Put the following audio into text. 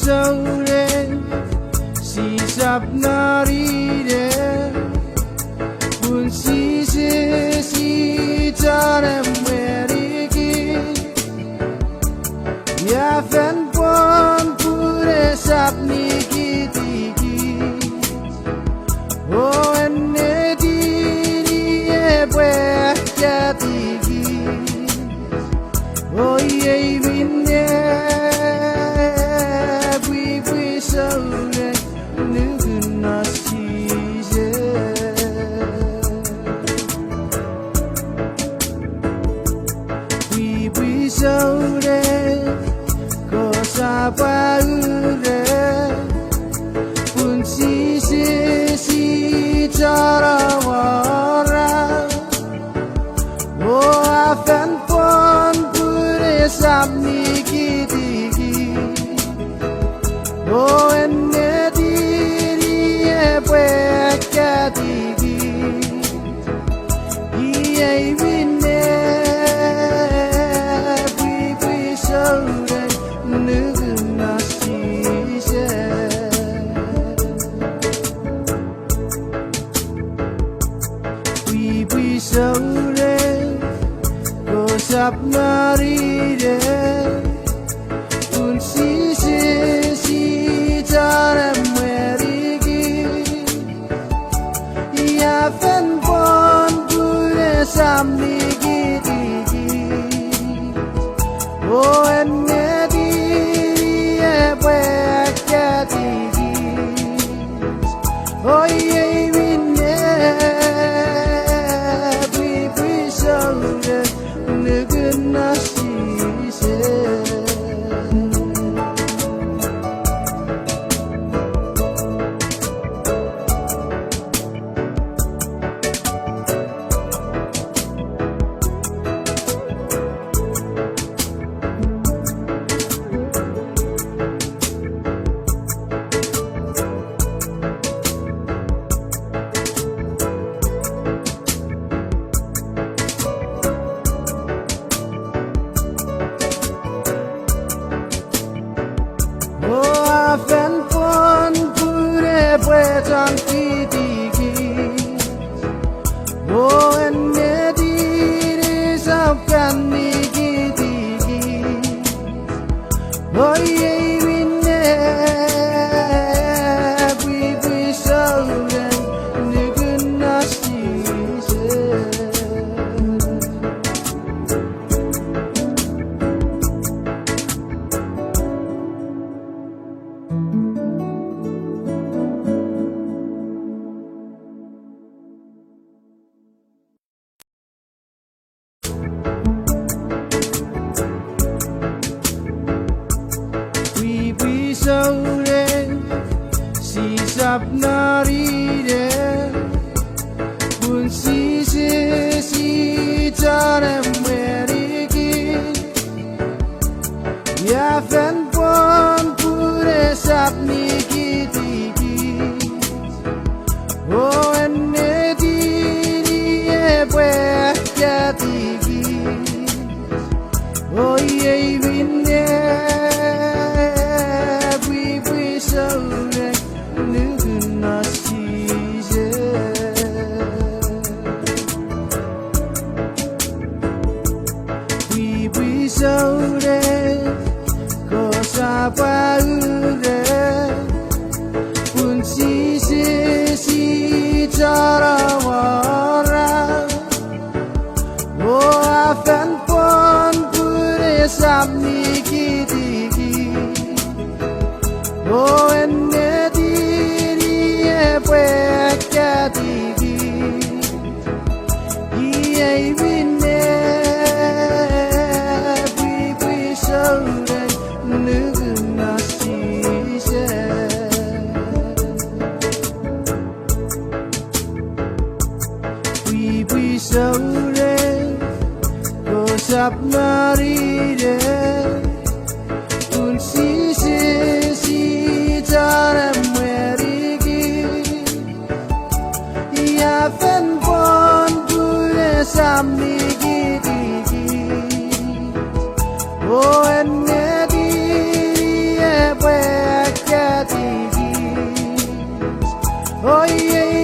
sore si sapnarire un si tare meriki ya fen pon pure sapni kitiki o enne diri e bwe jatiki o ye vinne we so nuguna size we so ko sapaure un si cara wara o afen pon pure sapni kitiki o enne diri e bwe katiki iye vinne we so nuguna size we so ko sapnarire un si tare meriki ya fen pon pure samni kitiki o enne diri e bwe katiki o ye vinne we so nuguna size fen pon pure puetan kitiki o enne diri sapkan ni kitiki o ye vinne we so nuguna size we so si sapnarire un si tare meriki ya fen pon pure sapni kitiki o enne diri e bwe katiki o ye vinne we so nuguna size we so ko sapaure un si cara wara o afen pon pure sapni kitiki o enne diri e bwe katiki iye vinne we so nuguna size we so ko sapnarire un si tare meriki ya fen pon pure samni kitiki o enne diri e bwe ওই এই